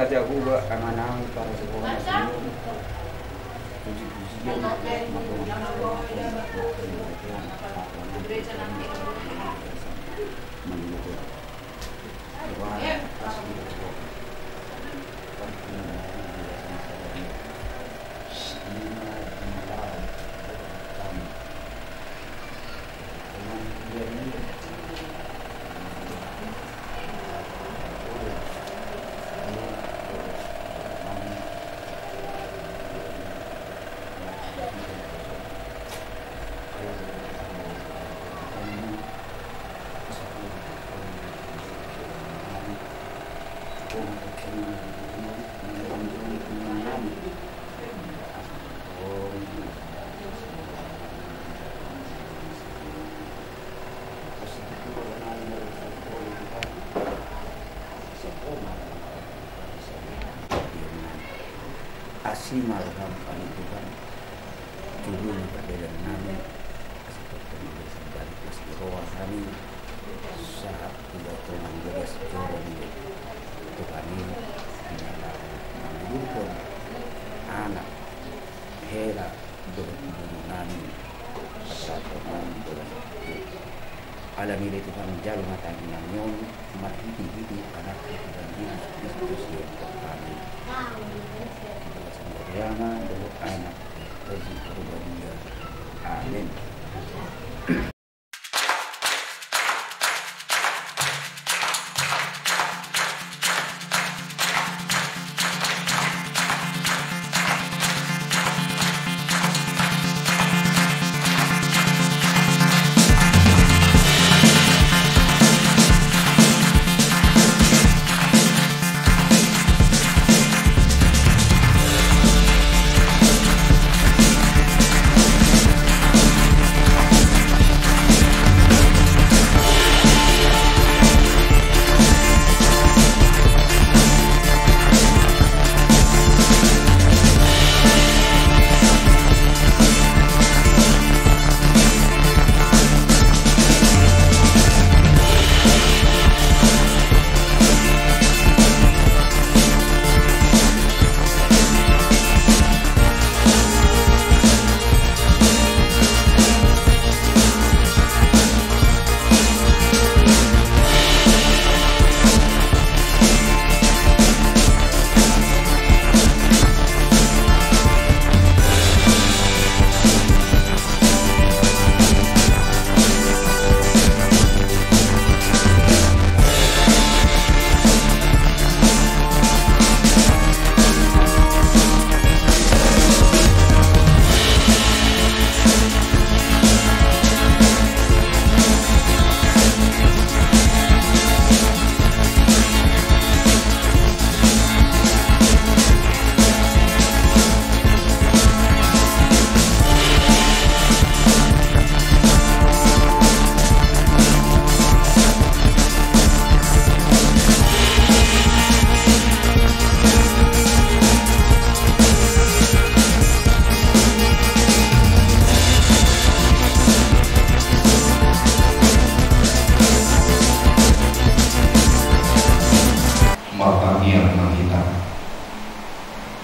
saja gua amanang para sekolah sebelum puji-pujian Asih malham kali Tuhan turun pada dan nami seperti yang dari pasti rohani saat tidak teman beres turun itu kami menghidupkan anak hera berburu nami atau alam ini Tuhan jalan mata nyon mati hidi anak dan Kristus yang kami Yama dari anak bagi perubahan. Amin.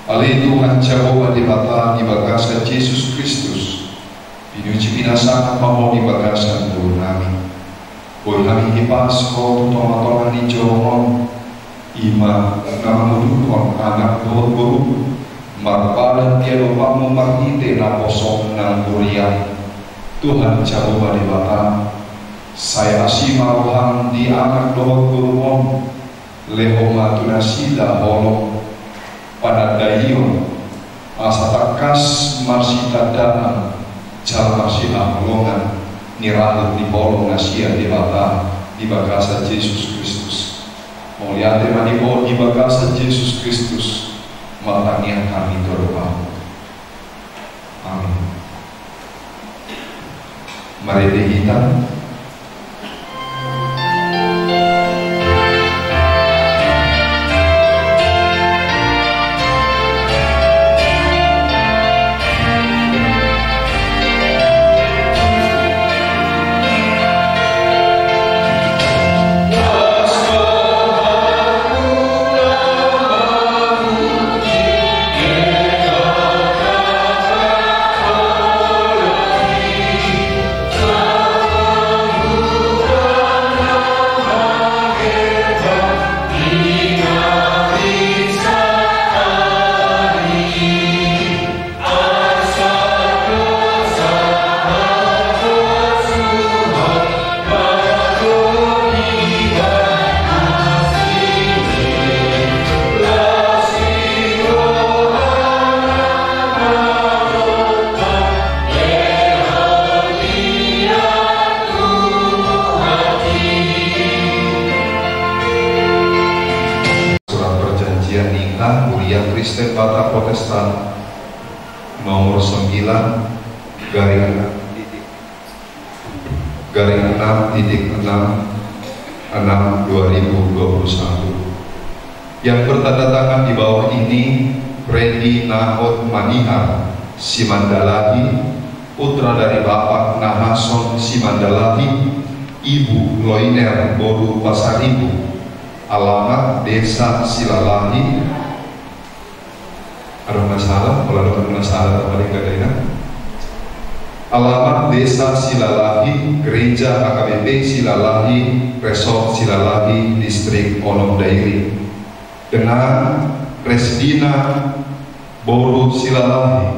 Ale Tuhan Jehovah di Bapa di bagasa Yesus Kristus, pinuji pinasang mamo di bagasa Tuhan kami. Boy kami hipas ko toma-toma ni Johon, ima namudukon anak doon magpalan tiado mamo magite na posong ng Korea. Tuhan Jehovah di Bapa, saya asimarohang di anak doon gurumon, leho matunasida holong pada dayon asa takas marsita dana jal marsita golongan nirahut di bolong asia di Bapa di bagasa Yesus Kristus muliate manibo di bagasa Yesus Kristus matangnya kami doa. Amin. Mari kita Batak Protestan nomor 9/6.6/2021 yang bertanda tangan di bawah ini Freddy Nahot Manihar Simandalahi, putra dari Bapak Nahason Simandalahi, Ibu Loiner Boru Pasaribu, alamat Desa Silalahi. Ada masalah? Kalau ada masalah, paling gak ada. Alamat Desa Silalahi, Gereja HKBP Silalahi, Resort Silalahi, Distrik Onom Dairi, dengan Resdina Boru Silalahi,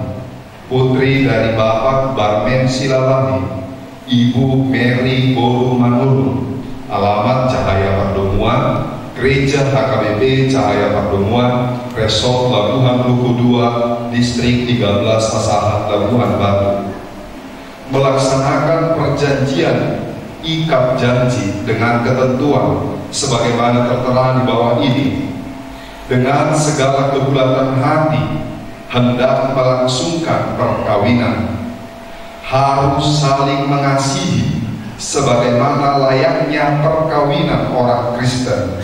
putri dari Bapak Barmen Silalahi, Ibu Mary Boru Manulu, alamat Cahaya Pardomuan, Gereja HKBP Cahaya Pardomuan, Resort Labuhan Luku 2, Distrik 13 Asahan Labuhan Batu, melaksanakan perjanjian ikat janji dengan ketentuan sebagaimana tertera di bawah ini, dengan segala kebulatan hati hendak melangsungkan perkawinan, harus saling mengasihi sebagaimana layaknya perkawinan orang Kristen,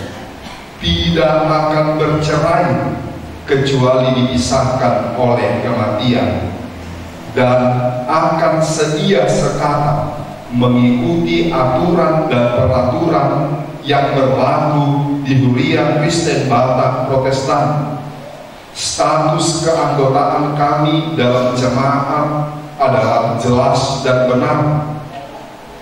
tidak akan bercerai kecuali dipisahkan oleh kematian, dan akan sedia sekata mengikuti aturan dan peraturan yang berlaku di Huria Kristen Batak Protestan. Status keanggotaan kami dalam jemaat adalah jelas dan benar.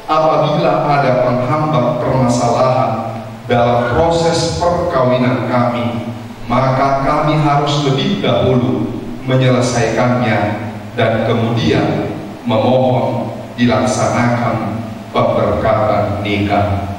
Apabila ada penghambat permasalahan dalam proses perkawinan kami, maka kami harus lebih dahulu menyelesaikannya dan kemudian memohon dilaksanakan pemberkatan nikah.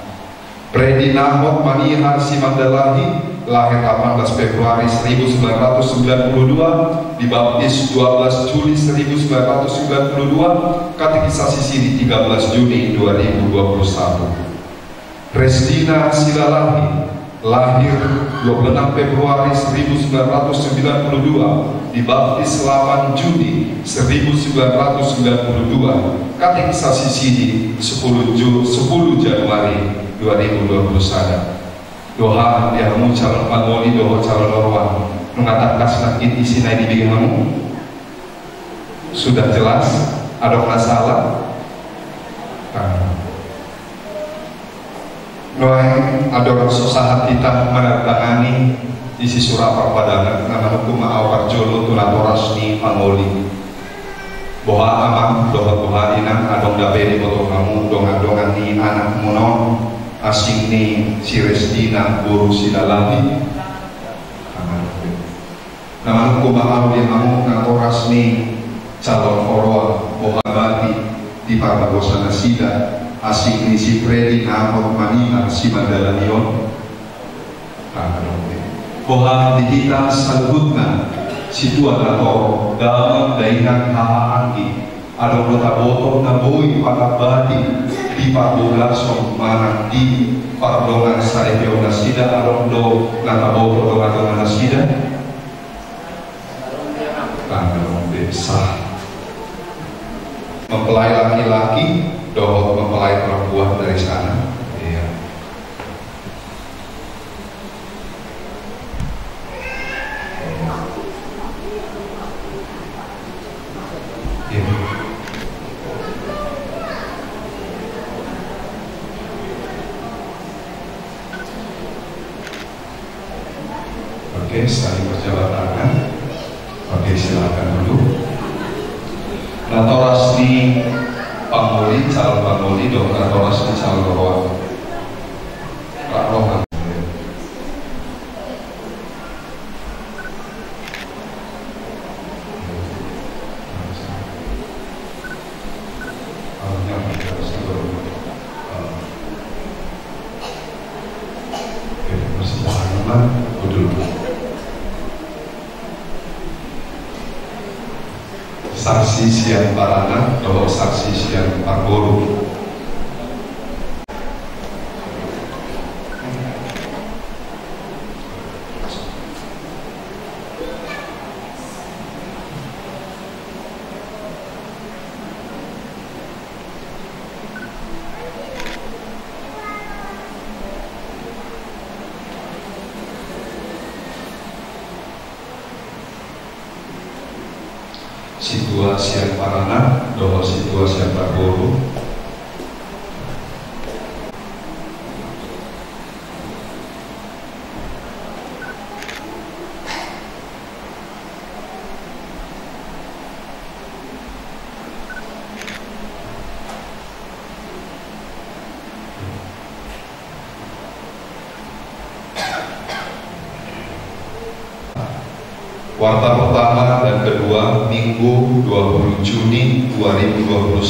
Freddy Nahot Manihar Simandalahi, lahir 18 Februari 1992, dibaptis 12 Juli 1992, katekisasi sini 13 Juni 2021. Resdina Silalahi, lahir 26 Februari 1992, dibaptis 8 Juni 1992, katekisasi sini 10 Januari 2021. Doa diamu calon pangoli, doa calon orwan mengatakan sakit isi naik di kamu sudah jelas. Ada masalah? Noai ada sosahat kita menandatangani isi surat perpadangan nama hukum awar jolo tunatorasni pangoli boha amang doha inang adong dabeni botol kamu dongan ni anak monon asing ni si Resdina Boru Silalahi, nama hukum awar yang kamu natorasni calon orwa boha bati di Parabosana Sida asing ni si Freddy Nahot Manihar Simandalahion. Boha di kita salhutna si Tuan atau dalam daerah Haanggi ada kota botol na boy pakabati di Parboglasong mana di Pardongan Sarepeo Nasida arondo nata botol dongan Nasida sah mempelai laki-laki dohot mempelai perempuan dari sana. Iya. Iya. Oke, saling berjabat tangan. Oke, silakan dulu. Natorasni pangoli, calon pangoli, dong natorasni calon rohan. Pak Rohan. Saksi siang parana atau saksi siang pargoro. situasi yang parana, doa situasi yang berburu. Warta pertama dan kedua, Minggu 20 Juni 2021.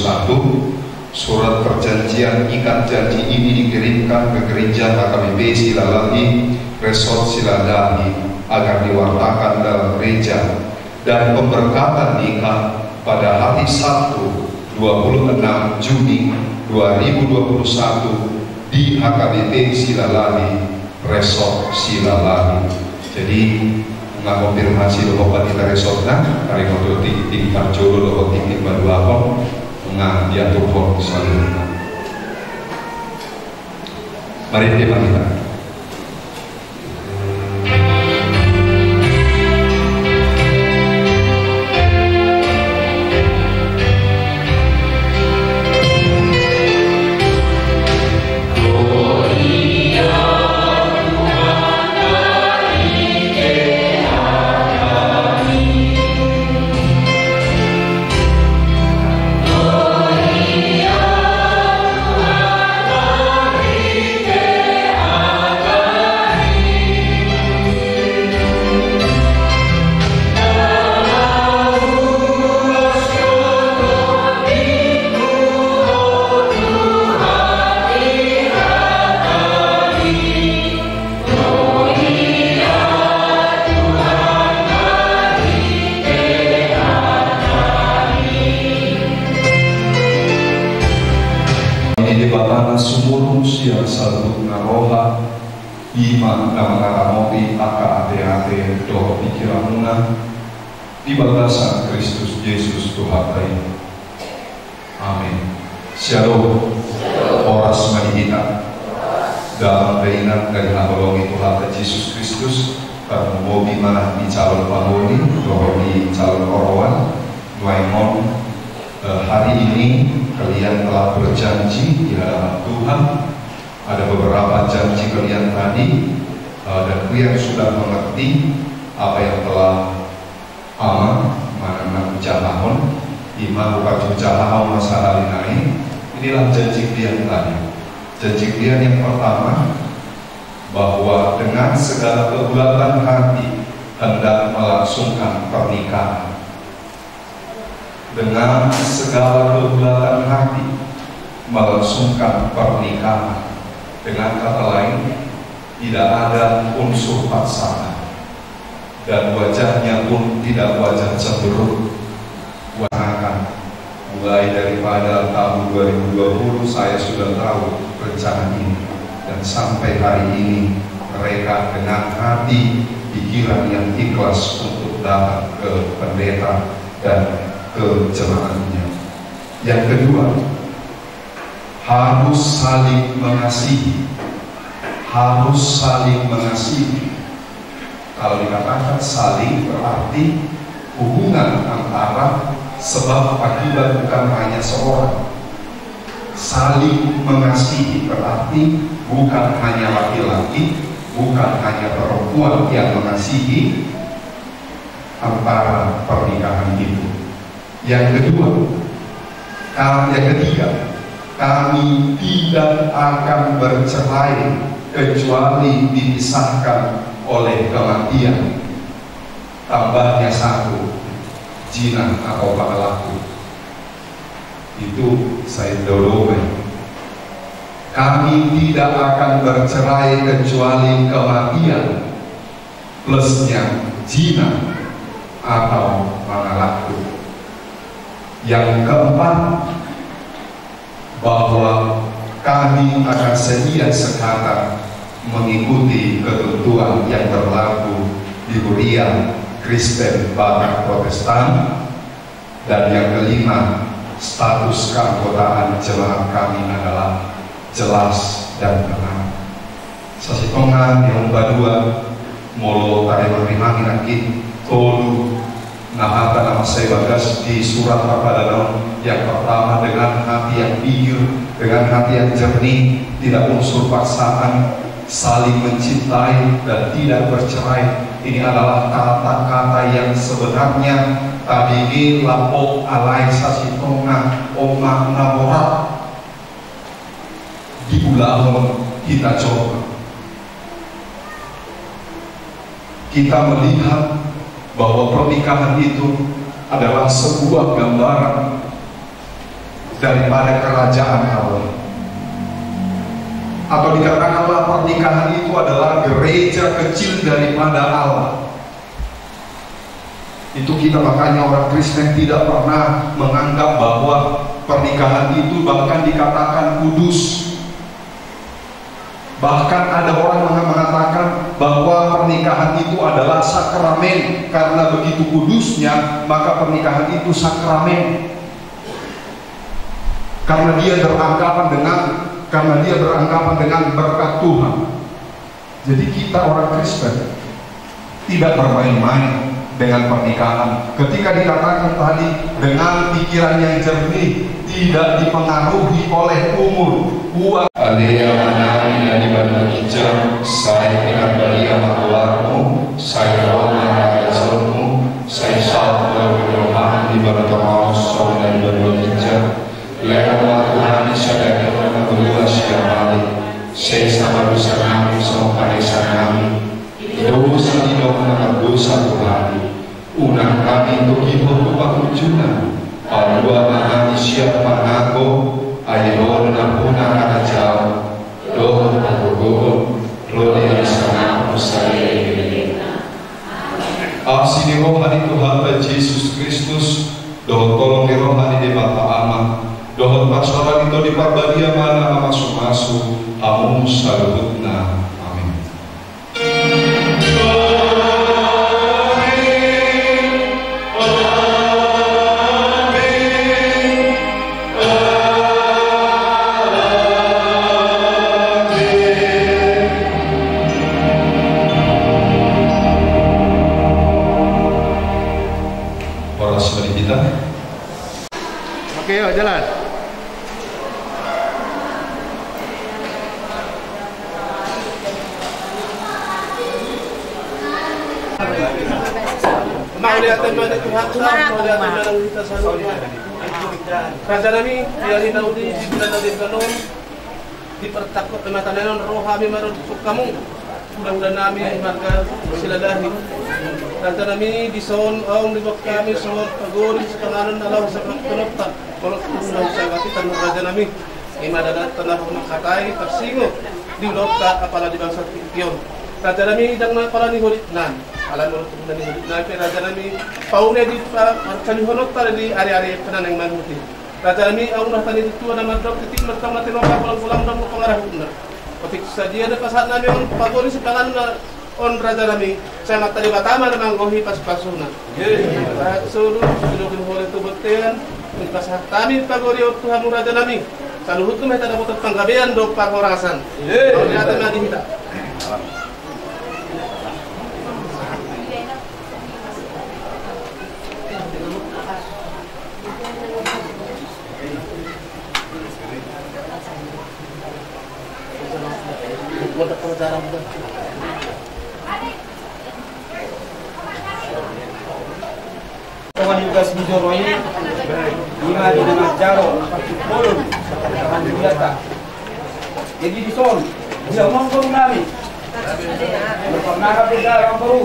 Surat perjanjian ikat janji ini dikirimkan ke gereja HKBP Silalahi, Resort Silalahi, agar diwartakan dalam gereja, dan pemberkatan nikah pada hari Sabtu 26 Juni 2021 di HKBP Silalahi, Resort Silalahi. Jadi konfirmasi doa patita resortna kari motor ting parjolo doa ting baduapon diatur for selalu. Mari kita pamit. Sumulus yang satu naroha iman dan ngaramopi aka ate-ate doa pikiranuna di batasan Kristus Yesus Tuhan kita. Amin. Shalom. Oras manihita dalam keinginan dari habolongi Tuhan Yesus Kristus karena mobi mana di calon paholi doa di calon korowan nuaimon. Hari ini kalian telah berjanji di hadapan Tuhan. Ada beberapa janji kalian tadi, dan kalian sudah mengerti apa yang telah mana ucapan ima bukan ucapan masalah ini. Inilah janji kalian tadi. Janji kalian yang pertama, bahwa dengan segala kebulatan hati hendak melangsungkan pernikahan. Dengan segala kebulatan hati melangsungkan pernikahan. Dengan kata lain, tidak ada unsur paksaan dan wajahnya pun tidak wajah cemberut. Wahana mulai daripada tahun 2020 saya sudah tahu rencana ini, dan sampai hari ini mereka dengan hati pikiran yang ikhlas untuk datang ke pendeta dan ke jemaatnya. Yang kedua, harus saling mengasihi. Harus saling mengasihi. Kalau dikatakan saling berarti hubungan antara sebab akibat bukan hanya seorang. Saling mengasihi berarti bukan hanya laki-laki, bukan hanya perempuan yang mengasihi antara pernikahan itu. Yang ketiga, kami tidak akan bercerai kecuali dipisahkan oleh kematian. Tambahnya satu, zina atau pelaku. Itu saya dorong. Kami tidak akan bercerai kecuali kematian, plusnya zina atau pelaku. Yang keempat, bahwa kami akan sedia sekata mengikuti ketentuan yang berlaku di Kuria Kristen Batak Protestan. Dan yang kelima, status keanggotaan jemaat kami adalah jelas dan benar. Sasitongan yang kedua, molo tare merimangi lagi tolu nahata nama saya bagas di surat apa yang pertama, dengan hati yang pure, dengan hati yang jernih, tidak unsur paksaan, saling mencintai dan tidak bercerai. Ini adalah kata-kata yang sebenarnya tadi lapok alai sasitonga oma naborat di ulang kita coba. Kita melihat bahwa pernikahan itu adalah sebuah gambaran daripada kerajaan Allah, atau dikatakanlah pernikahan itu adalah gereja kecil daripada Allah. Itu kita makanya orang Kristen tidak pernah menganggap bahwa pernikahan itu bahkan dikatakan kudus. Bahkan ada orang mengatakan bahwa pernikahan itu adalah sakramen, karena begitu kudusnya maka pernikahan itu sakramen. Karena dia beranggapan dengan berkat Tuhan. Jadi kita orang Kristen tidak bermain-main dengan pernikahan. Ketika dikatakan tadi dengan pikiran yang jernih, tidak dipengaruhi oleh umur, uang. Alia manami dari bandar hijau, saya dengan balia makelarmu, saya rohana rasulmu, saya salto rohani di bandar mausol dan bandar hijau. Lewat Tuhan sadar dengan berdua siang balik, saya sama dosa kami, sama padesa kami. Dosa di dalam dosa Tuhan, unang kami untuk hidup pakunjuna. Padua mahani siapa nago, ayo nampuna kata jauh, doh pagogo, lo di sana usai. Asini rohani Tuhan Yesus Kristus, doh tolong di rohani di Bapa Amat, doh pasaran itu di parbadia mana masuk-masuk, amun salutna. Oke, yuk jalan. Mau lihat teman itu Tuhan, mau lihat teman kita selalu. Raja nami, biarin naudi di bulan naudi kanon, dipertakut mata nenon roh kami merusuk kamu. Mudah-mudahan nami marga siladahi. Raja nami di son om di bawah kami son pagori sekanganan alam sepak penopta. Kalau tunang sagati tanah raja nami, imadadat tanah makatai tersingo di lokta apala di bangsa Pion. Raja nami dang pala ni hulit nan. Alam mo tunang ni hulit nan. Raja nami paune di kanihonot tali di ari-ari penanang manuti. Raja nami ang tani itu ada madrok titik mertang mati lokta pulang-pulang dong pengarah benar. Ketika saja ada pasal nami on pagori sekanganan on raja nami sangat tadi batama namang gohi pas-pasuna. Suruh holit tu betian. Pasal kami pagori Tuhan raja nami. Saluhut tu meta dapat panggabean do pagorasan. Kalau dia ada nadi kita. Buat pengacara bukan. Kawan juga sejoro ini lima di nama jaro bolon kawan juga. Jadi di son dia ngomong nami pernah beda orang baru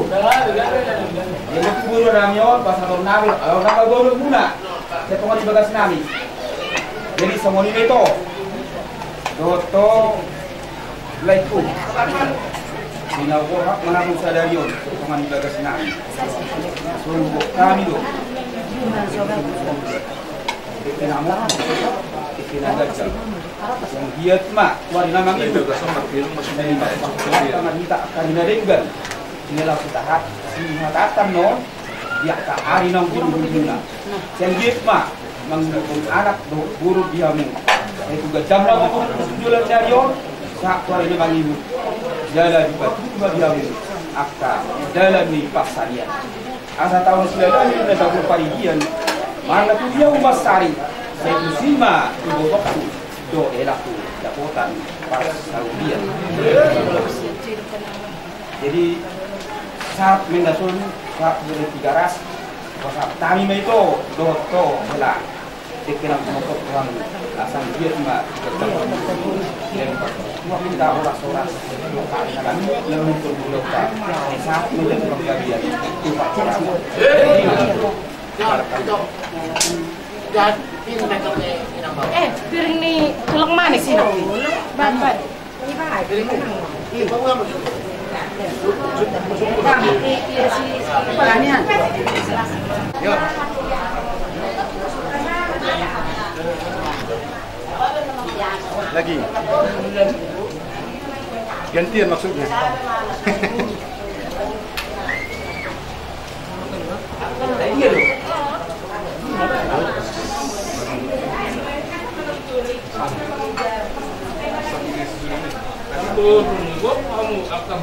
yang guru ramyon pasal nami orang baru guna saya pengen di bagas nami jadi semua ini itu doto laiku Sinawak menabung sadarion pengen di bagas nami suruh kami do Ikinamon, ikinagajal. Yang giat mak, warna nang itu. Dari tangan kita karena denggan. Inilah kita hat, singatatan no. Dia tak hari nang guna. Yang giat mak, menghukum anak guru diamu. Itu gajam lah jualan jarion. Sak warna nang itu. Jalan di batu diamu. Akta jalan di paksarian. asa tahun 1900 parigian mana tu dia umasari saya kusima ibu waktu do elaku dapotan pas Saudian. Jadi saat mendasul saat boleh 3 ras pasal tami itu do to bela dikenal motor orang asal dia cuma yang semua minta orang-orang kan yang untuk bulan saat menjadi penggabian itu Pak Prabowo. Piring ni tulak manis sih nak? Babat. Ini bahaya piring mana? Ini bawa apa? Pelanian. Yo. Lagi. Gantian maksudnya. Iya loh. Itu kamu akan